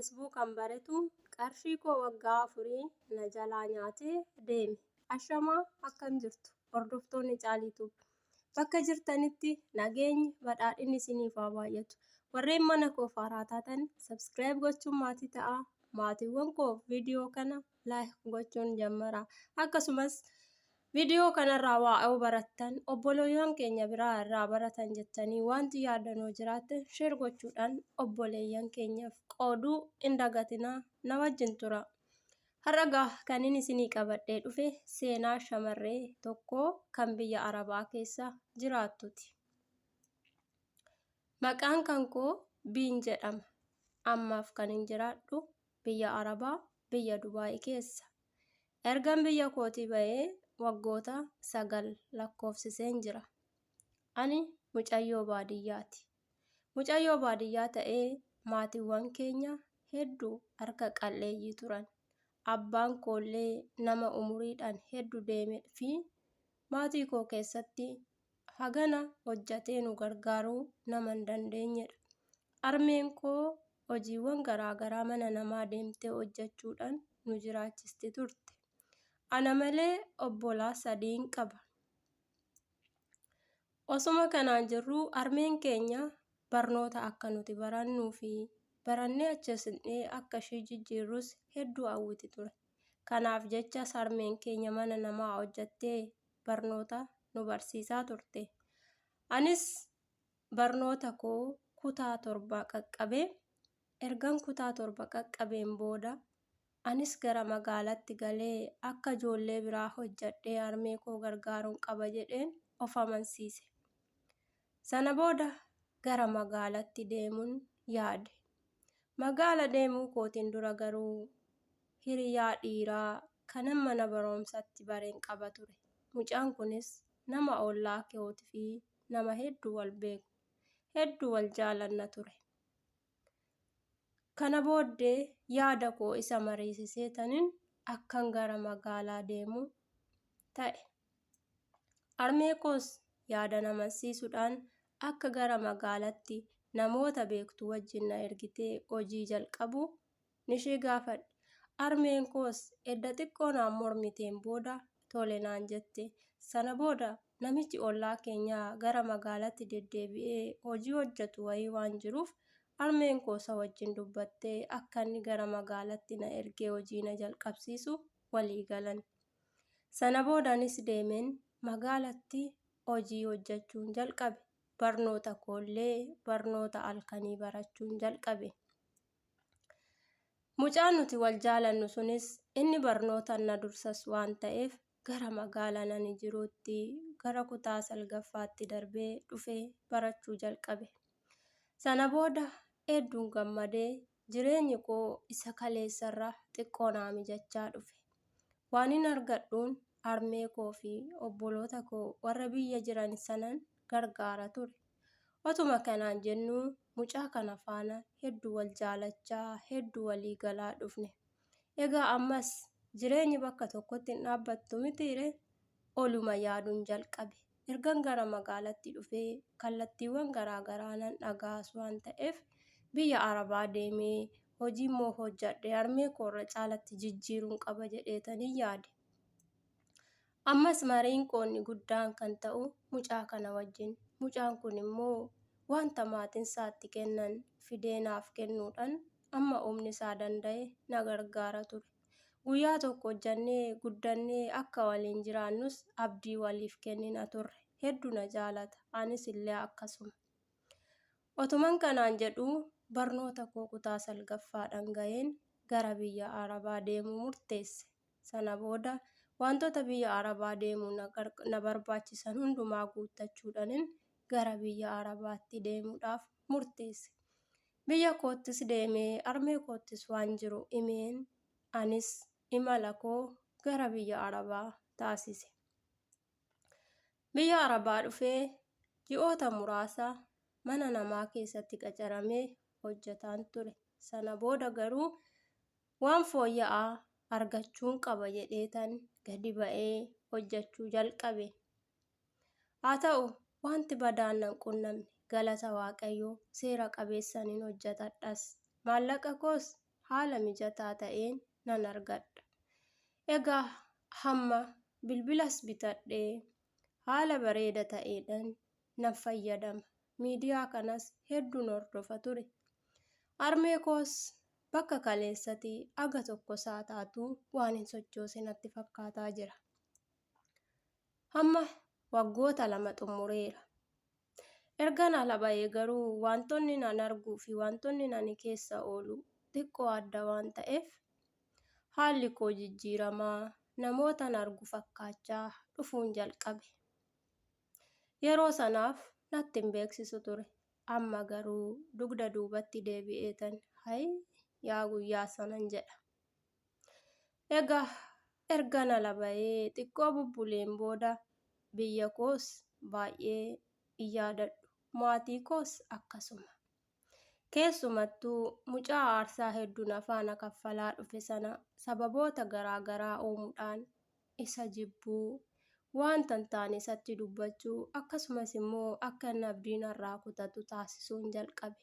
feesbuukaan baretu qarshii koo waggaa 4 na jalaa nyaatee deeme. Ashamaa akkam jirtu hordoftoonni Caaliituu bakka jirtanitti nageenyi badhaadhinni isiniif haa baay'atu. Warreen mana koo haaraa taatan subscribe gochuun maatii ta'a. Maatiiwwan koo viidiyoo kana like gochuun jammara. Akkasumas viidiyoo kanarraa waa barattan obboleeyyan keenya biraa irraa baratan jettanii wanti yaadanoo jiraate share gochuudhaan obboleeyyan keenyaaf qooduu hin dagatinaa na wajjin tura. Har'a kan inni isinii qabadhee dhufe seenaa shamarree tokko kan biyya Arabaa keessa jiraattuti. Maqaan kan koo Biin jedhama. Ammaaf kan hin jiraadhu biyya Arabaa biyya Dubaay keessa. Ergan biyya kootii bahee waggoota 9 lakkoofsiseen jira. Ani mucayyoo baadiyyaati. Mucayyoo baadiyyaa ta'ee maatiiwwan keenya hedduu harka qalleeyyii turan. Abbaan koollee nama umuriidhaan hedduu deemee fi maatii koo keessatti hagana hojjatee nu gargaaruu nama hin dandeenyedha. Armeen koo hojiiwwan garaagaraa mana namaa deemtee hojjechuudhaan nu jiraachisti turte. Ana malee obbolaa 3 qaba. Osuma kanaan jirru armeen keenya barnoota akka nuti barannuu fi barannee achasnee akka ishee jijjiirrus hedduu hawwiti ture. Kanaaf jecha armeen keenya mana namaa hojjattee barnoota nu barsiisaa turte. Anis barnoota koo kutaa 7 qaqqabee ergan kutaa 7 qaqqabeen booda anis gara magaalaatti galee akka ijoollee biraa hojjadhee armee koo gargaaruun qaba jedheen of amansiise. Sana booda gara magaalaatti deemuun yaade. Magaala deemuu kootiin dura garuu hiriyaa dhiiraa kanan mana barumsaatti bareen qaba ture. Mucaan kunis nama ollaa keetii fi nama hedduu wal beeku, hedduu wal jaalanna ture. Kana booddee yaada koo isa mariisisee taniin akkan gara magaalaa deemu ta'e. Armee koos yaada namansiisuudhaan akka gara magaalaatti namoota beektu wajjin na ergitee hojii jalqabu nishee gaafadhe. Armeen koos edda xiqqoo naan mormiteen booda tole naan jette. Sana booda namichi ollaa keenyaa gara magaalaatti deddeebi'ee hojii hojjetu wayii waan jiruuf armeen koosa wajjin dubbattee akka inni gara magaalaatti na ergee hojii na jalqabsiisu walii galan. Sana boodaanis deemeen magaalatti hojii hojjechuun jalqabe. Barnoota koollee barnoota halkanii barachuun jalqabe. Mucaan nuti wal jaalannu sunis inni barnootaan na dursas waan ta'eef gara magaalaa nani jiruutti gara kutaa 9ffaatti darbee dhufee barachuu jalqabe. Sana booda hedduun gammadee jireenyi koo isa kaleessarraa xiqqoo naa mijachaa dhufe. Waan hin argadhuun armee koo fi obboloota koo warra biyya jiran sanan gargaara ture. Otuma kanaan jennuu mucaa kana faana hedduu wal jaalachaa hedduu walii galaa dhufne. Egaa ammas jireenyi bakka tokkotti hin dhaabbattu mitiire oluma yaaduun jalqabe. Ergan gara magaalaatti dhufee kallattiiwwan garaagaraa nan dhagaas waan ta'eef biyya Arabaa deemee hojii immoo hojjadhee armee koorra caalatti jijjiiruun qaba jedheetanii yaade. Ammas mariin qoonni guddaan kan ta'u mucaa kana wajjin. Mucaan kun immoo wanta maatiin isaatti kennan fideenaaf kennuudhaan amma humni isaa danda'e na gargaara ture. Guyyaa tokko hojjannee guddannee akka waliin jiraannus abdii waliif kennina turre. Hedduu na jaalata. Anis illee akkasuma. Otuman kanaan jedhuu barnoota koo kutaa 9ffaadhaan ga'een gara biyya Arabaa deemuu murteesse. Sana booda wantoota biyya Arabaa deemuu na barbaachisan hundumaa guuttachuudhaan gara biyya Arabaatti deemuudhaaf murteesse. Biyya koottis deemee armee koottis waan jiru himeen anis imala koo gara biyya Arabaa taasise. Biyya Arabaa dhufee ji'oota muraasa mana namaa keessatti qacaramee hojjetaan ture. Sana booda garuu waan fooyya'aa argachuun qaba jedheetan gadi ba'ee hojjechuu jalqabe. Haa ta'u wanti badaan nan qunnamne galata Waaqayyoo seera qabeessaniin hojjetadhas. Maallaqa koos haala mijataa ta'een nan argadha. Egaa hamma bilbilas bitadhee haala bareeda ta'eedhaan nan fayyadama. Miidiyaa kanas hedduun hordofa ture. Harmee koos bakka kaleessatii aga tokko taatu waan hin sochoosne natti fakkaataa jira. Hamma waggoota 2 xumureera. Ergan ala ba'ee garuu wantoonni nan arguu fi wantoonni nan keessa oolu xiqqoo adda waan ta'eef haalli koo jijjiiramaa namootan argu fakkaachaa dhufuun jalqabe. Yeroo sanaaf natti hin beeksisu ture. Amma garuu dugda duubatti deebi'eetan yaa guyyaa sanan jedha. Egaa ergan ala ba'ee xiqqoo bubbuleen booda biyya koos baay'ee in yaadadhu. Maatii koos akkasuma. Keessumattuu mucaa aarsaa hedduun afaana kaffalaa dhufe sana sababoota garaagaraa uumuudhaan isa jibbuu, wanta hin taane isatti dubbachuu akkasumas immoo akka inni abdii narraa kutatu taasisuun jalqabe.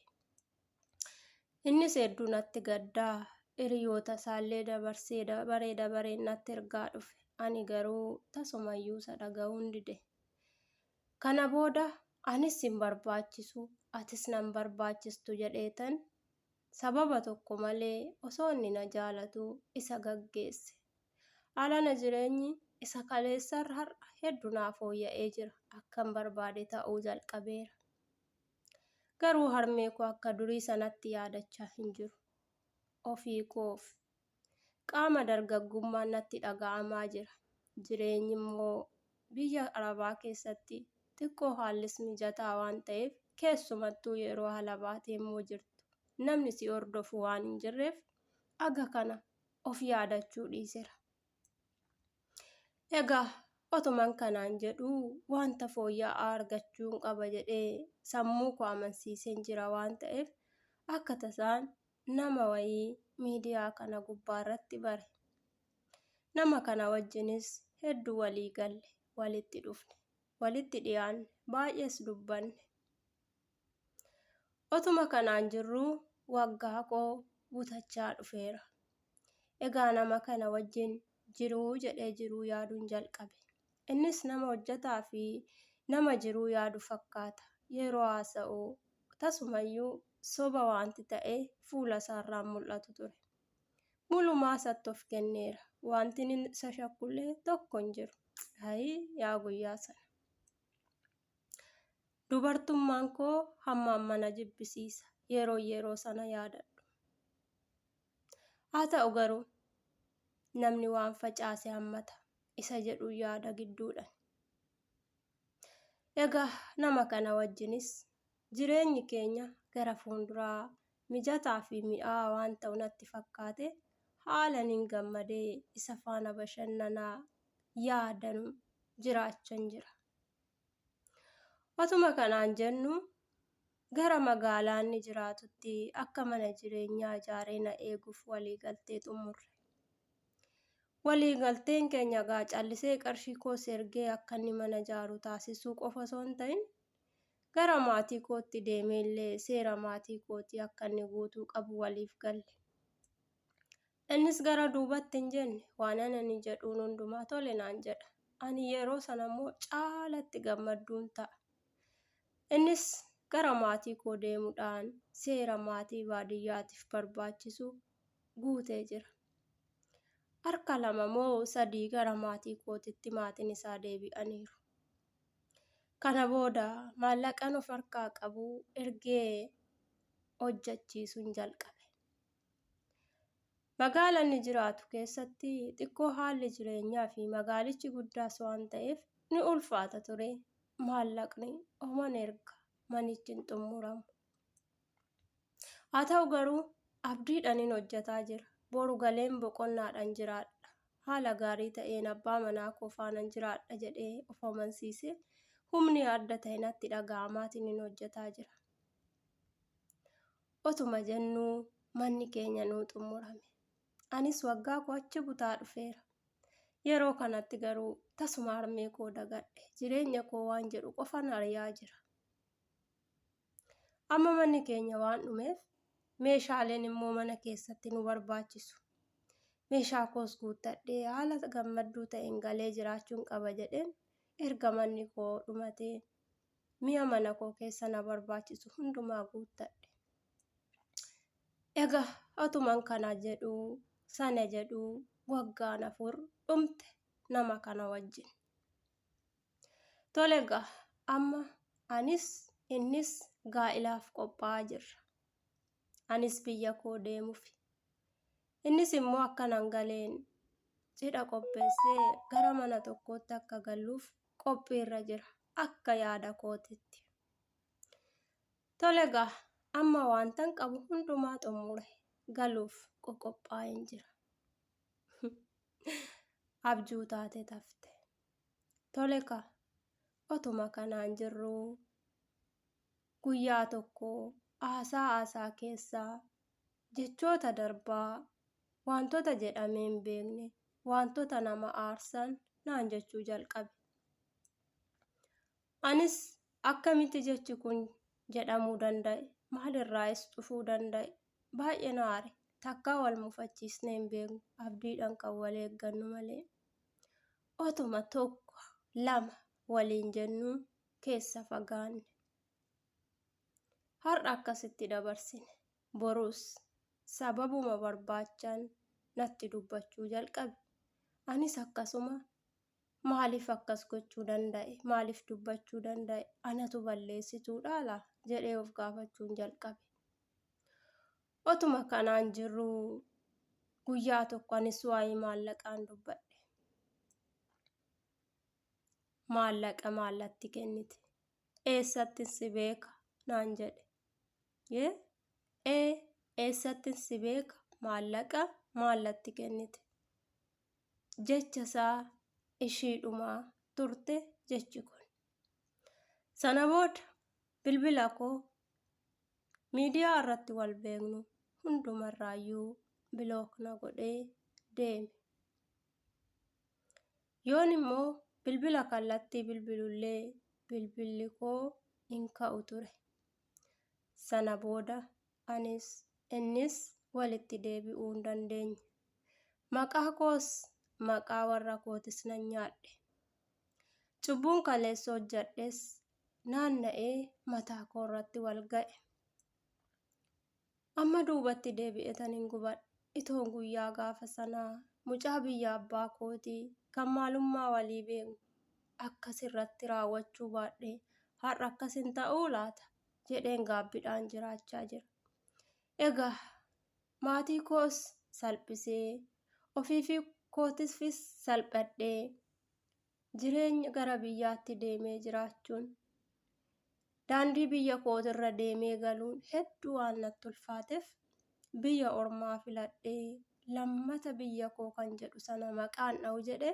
Innis hedduu natti gaddaa hiriyoota isaallee dabarsee dabareen natti ergaa dhufe. Ani garuu tasumayyuu isa dhaga'uun dide. Kana booda anis hin barbaachisu atis nan barbaachistu jedheetan sababa tokko malee osoo inni na jaalatu isa gaggeesse. Haalana jireenyi isa kaleessarra har'a hedduu naaf fooyya'ee jira. Akkan barbaade ta'uu jalqabeera. Garuu harmee koo akka durii sanatti yaadachaa hin jiru. Ofii koof qaama dargaggummaan natti dhaga'amaa jira. Jireenyi immoo biyya Arabaa keessatti xiqqoo haallis mijataa waan ta'eef keessumattuu yeroo ala baatee immoo jirtu namni si hordofu waan hin jirreef aga kana of yaadachuu dhiiseera. Egaa otuman kanaan jedhuu wanta fooyya'aa argachuun qaba jedhee sammuu koo amansiiseen jira waan ta'eef akka tasaan nama wayii miidiyaa kana gubbaarratti bare. Nama kana wajjinis hedduu walii galle, walitti dhufne, walitti dhiyaanne, baay'ees dubbanne. Otuma kanaan jirruu waggaa koo guutachaa dhufeera. Egaa nama kana wajjin jiruu jedhee jiruu yaaduun jalqabe. Innis nama hojjetaa fi nama jiruu yaadu fakkaata. Yeroo haasa'u tasumayyuu soba wanti ta'ee fuula isaarraan mul'atu ture. Mulumaa isatti of kenneera. Wanti isa shakkullee tokko hin jiru. Yaa guyyaa sana. Dubartummaan koo hammaan mana jibbisiisa. Yeroo sana yaadadhu. Haa ta'u garuu namni waan facaase hammata isa jedhu yaada gidduudhaan. Egaa nama kana wajjinis jireenyi keenya gara fuulduraa mijataa fi mi'aawaa waan ta'u natti fakkaate haalan gammadee isa faana bashannanaa yaadan jiraachan jira. Otuma kanaan jennu gara magaalaa inni jiraatutti akka mana jireenyaa ijaaree na eeguuf waliigaltee xumurre. Waliigalteen keenya gaa callisee qarshii koos ergee akka inni mana ijaaru taasisuu qofa osoo hin ta'in gara maatii kootti deemeellee seera maatii kootii akka inni guutuu qabu waliif galle. Innis gara duubatti hin jenne waan ani jedhuun hundumaa tole naan jedha. Ani yeroo sana immoo caalatti gammadduun ta'a. Innis gara maatii koo deemuudhaan seera maatii baadiyyaatiif barbaachisu guutee jira. Harka 2 moo 3 gara maatii kootitti maatiin isaa deebi'aniiru. Kana booda maallaqaan of harkaa qabu ergee hojjechiisuun jalqabe. Magaalaa inni jiraatu keessatti xiqqoo haalli jireenyaa fi magaalichi guddaas waan ta'eef ni ulfaata ture. Maallaqni oman erga manichi hin xumuramu. Haa ta'u garuu abdiidhaan hojjetaa jira. Boru galeen boqonnaadhaan jiraadha. Haala gaarii ta'een abbaa manaa koo faana jiraadha jedhee of amansiisee humni adda ta'e natti dhaga'amaatiin hojjetaa jira. Otuma jennuu manni keenya nuu xumurame. Anis waggaa koo achi butaa dhufeera. Yeroo kanatti garuu tasuma harmee koo dagadhe. Jireenya koo waan jedhu qofan ari'aa jira. Amma manni keenya waan dhumeef meeshaaleen immoo mana keessatti nu barbaachisu. Meeshaa koos guuttadhee haala gammadduu ta'een galee jiraachuun qaba jedheen erga manni koo dhumatee mi'a mana koo keessa na barbaachisu hundumaa guuttadhe. Egaa otuman kana jedhuu sana jedhuu waggaan 4 dhumte nama kana wajjin. Tole egaa amma anis innis gaa'ilaaf qophaa'aa jirra. Anis biyya koo deemuufi. Innis immoo akkanan galeen cidha qopheessee gara mana tokkootti akka galluuf qophiirra jira akka yaada kootitti. Tole egaa amma waantan qabu hundumaa xumure galuuf qophaa'een jira. Abjuu taate tafte. Tole egaa otuma kanaan jirruu guyyaa tokko haasaa keessaa jechoota darbaa wantoota jedhamee hin beekne wantoota nama aarsan naan jechuu jalqabe. Anis akkamitti jechi kun jedhamuu danda'e, maalirraas dhufuu danda'e baay'ee na aare. Takkaa wal mufachiisnee hin beeknu abdiidhaan kan wal eeggannu malee. Otuma tokko lama waliin jennuu keessa fagaanne. Har'a akkasitti dabarsine boruus sababuma barbaachaan natti dubbachuu jalqabe. Anis akkasuma maaliif akkas gochuu danda'e, maaliif dubbachuu danda'e, anatu balleessituudha laa jedhee of gaafachuun jalqabe. Otuma kanaan jirruu guyyaa tokko anis waa'ee maallaqaan dubbadhe. Maallaqa maallatti kennite? Eessatti si beeka naan jedhe. Eessatti si beeka maallaqa maallatti kennite? Jecha isaa ishiidhumaa turte jechi kun. Sana booda bilbila koo miidiyaa irratti wal beeknu hundumarraayyuu bilook na godhee deeme. Yoon immoo bilbila kallattii bilbilullee bilbilli koo hin ka'u ture. Sana booda anis innis walitti deebi'uu hin dandeenye. Maqaa koos maqaa warra kootis nan nyaadhe. Cubbuun kaleessa hojjedhes naanna'ee mataa koo irratti wal ga'e. Amma duubatti deebi'etan hin gubadhe. Itoon guyyaa gaafa sanaa mucaa biyya abbaa kootii kan maalummaa walii beeknu akkasirratti raawwachuu baadhee har'a akkasin ta'uu laata jedheen gaabbiidhaan jiraachaa jira. Egaa maatii koos salphisee ofiifi kootifis salphadhee jireenya gara biyyaatti deemee jiraachuun daandii biyya kootirra deemee galuun hedduu waan natti ulfaateef biyya ormaa filadhee lammata biyya koo kan jedhu sana maqaan dha'u jedhe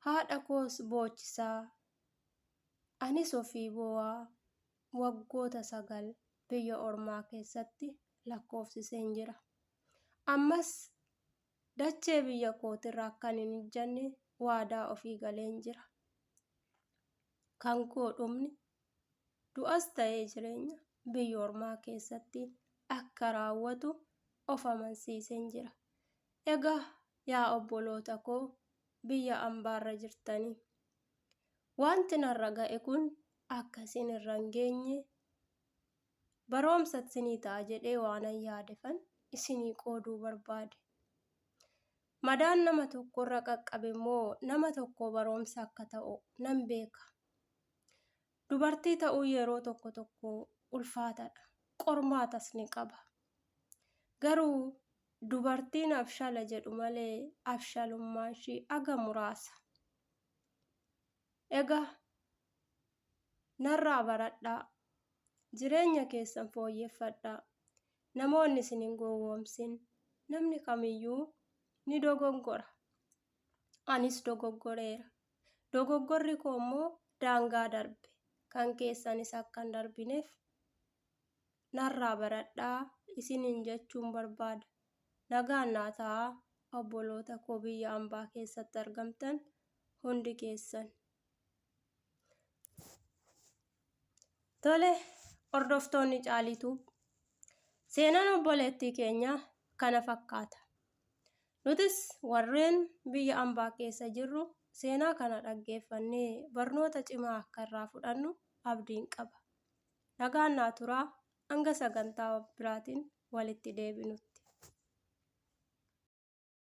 haadha koos boochisaa anis ofii boo'aa waggoota 9 biyya ormaa keessatti lakkoofsiseen jira. Ammas dachee biyya kootirra akkan hin ijjanne waadaa ofii galeen jira. Kan koo dhumni du'as ta'ee jireenya biyya ormaa keessatti akka raawwatu of amansiiseen jira. Egaa yaa obboloota koo biyya ambaarra jirtanii wanti narra ga'e kun akkasiin irra hin geenye baroomsa isinii ta'a jedhee waanan yaadefan isinii qooduu barbaade. Madaan nama tokkorra qaqqabe immoo nama tokko baroomsa akka ta'u nan beeka. Dubartii ta'uu yeroo tokko ulfaataadha. Qormaatas ni qaba. Garuu dubartiin abshala jedhu malee abshalummaan ishii aga muraasa. Egaa narraa baradhaa. Jireenya keessan fooyyeffadhaa. Namoonni isin hin gowwoomsin. Namni kamiyyuu ni dogongora. Anis dogoggoreera. Dogoggorri koo immoo daangaa darbe. Kan keessanis akka hin darbineef narraa baradhaa isiniin jechuun barbaada. Nagaan naa ta'aa obboloota koo biyya ambaa keessatti argamtan hundi keessan. Tole hordoftoonni Caalituu Seenaan obboleettii keenya kana fakkaata. Nutis warreen biyya ambaa keessa jirru seenaa kana dhaggeeffannee barnoota cimaa akka irraa fudhannu abdiin qaba. Nagaan naa turaa hanga sagantaa biraatiin walitti deebinutti.